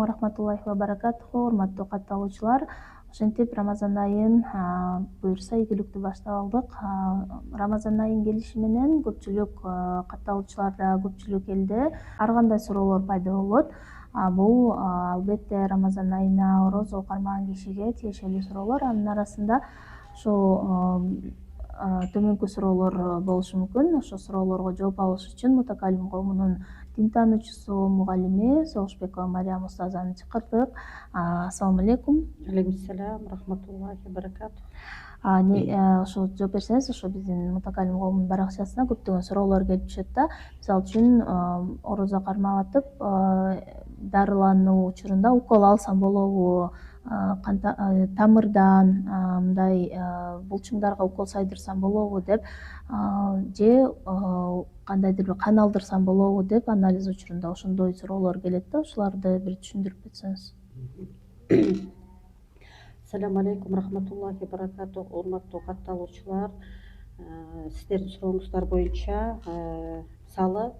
Ассаламу алейкум ва рахматуллахи ва баракатуху. Урматтуу катталуучулар, ошентип Рамазан айын буюрса ийгиликтүү баштап алдык. Рамазан айын келиши менен көпчүлүк катталуучулар да көпчүлүк элде ар кандай суроолор пайда болот. Бул албетте Рамазан айына орозо кармаган кишиге тиешелүү суроолор. Анын арасында ушул төмөнкү суроолор болушу мүмкүн. Ошол суроолорго жооп алыш үчүн Мутакалим коомунун дин таануучусу, мугалими Согушбекова Мариям устазаны чакырдык. Ассаламу алейкум. Алейкумассалам, рахматуллахи баракату. Ошо жооп берсеңиз, ошо биздин Мутакалим коомунун баракчасына көптөгөн суроолор келип түшөт да. Мисалы үчүн орозо кармап атып дарылануу учурунда укол алсам болобу, тамырдан мындай булчуңдарга укол сайдырсам болобу деп, же кандайдыр бир кан алдырсам болобу деп анализ учурунда ошондой суроолор келет да. Ушуларды бир түшүндүрүп кетсеңиз. Ассаламу алейкум, рахматуллахи баракату. Урматтуу катталуучулар, сиздердин сурооңуздар боюнча мисалы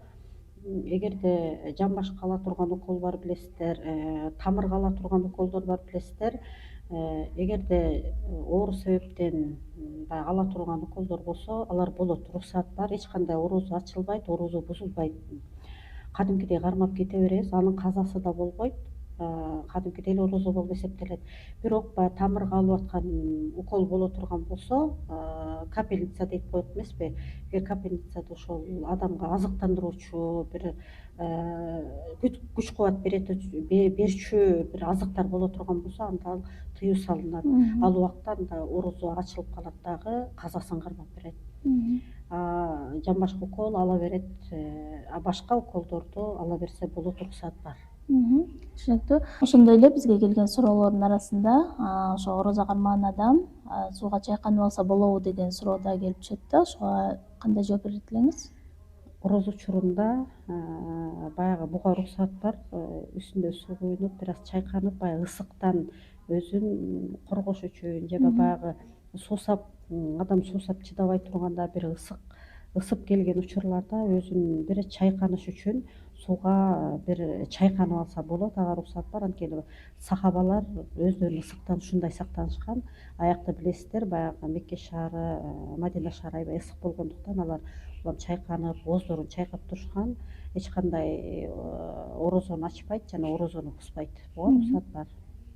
эгерде жан башка ала турган укол бар билесиздер, тамырга ала турган уколдор бар билесиздер. Эгерде оору себептен баягы ала турган уколдор болсо, алар болот, уруксат бар, эч кандай орозо ачылбайт, орозо бузулбайт. Кадимкидей кармап кете беребиз, анын казасы да болбойт, кадимкидей эле орозо болуп эсептелет. Бирок баягы тамырга алып аткан укол боло турган болсо, капельница дейт коет эмеспи? Эгер капельницада ошол адамга азыктандыруучу бир күч кубат берчү бир азыктар боло турган болсо, анда ал тыюу салынат. Ал убакта анда орозо ачылып калат дагы, казасын кармап берет. Жан башка укол ала берет, башка уколдорду ала берсе болот, уруксат бар. Түшүнүктүү. Ошондой эле бизге келген суроолордун арасында ошо орозо кармаган адам сууга чайканып алса болобу деген суроо да келип түшөт да. Ошого кандай жооп берет элеңиз? Орозо учурунда баягы буга уруксат бар, үстүнө суу куюнуп, бир аз чайканып, баягы ысыктан өзүн коргош үчүн же баягы суусап, адам суусап чыдабай турганда бир ысып келген учурларда өзүн бир чайканыш үчүн сууга бир чайканып алса болот, ага уруксат бар. Анткени сахабалар өздөрүн ысыктан ушундай сактанышкан. Аякта билесиздер, баягы Мекке шаары, Мадина шаары аябай ысык болгондуктан алар чайканып, ооздорун чайкап турушкан. Эч кандай орозону ачпайт жана орозону бузбайт. Буга уруксат бар.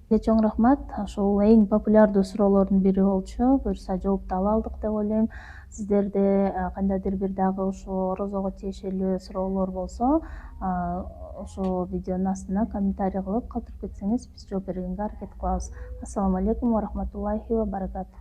Чоң рахмат. Ошол эң популярдуу суроолордун бири болчу. Буюрса жоопту ала алдык деп ойлойм. Сиздерде кандайдыр бир дагы ошо орозого тиешелүү суроолор болсо, ошо видеонун астына комментарий кылып калтырып кетсеңиз, биз жооп бергенге аракет кылабыз. Ассаламу алейкум ва рахматуллахи ва баракату.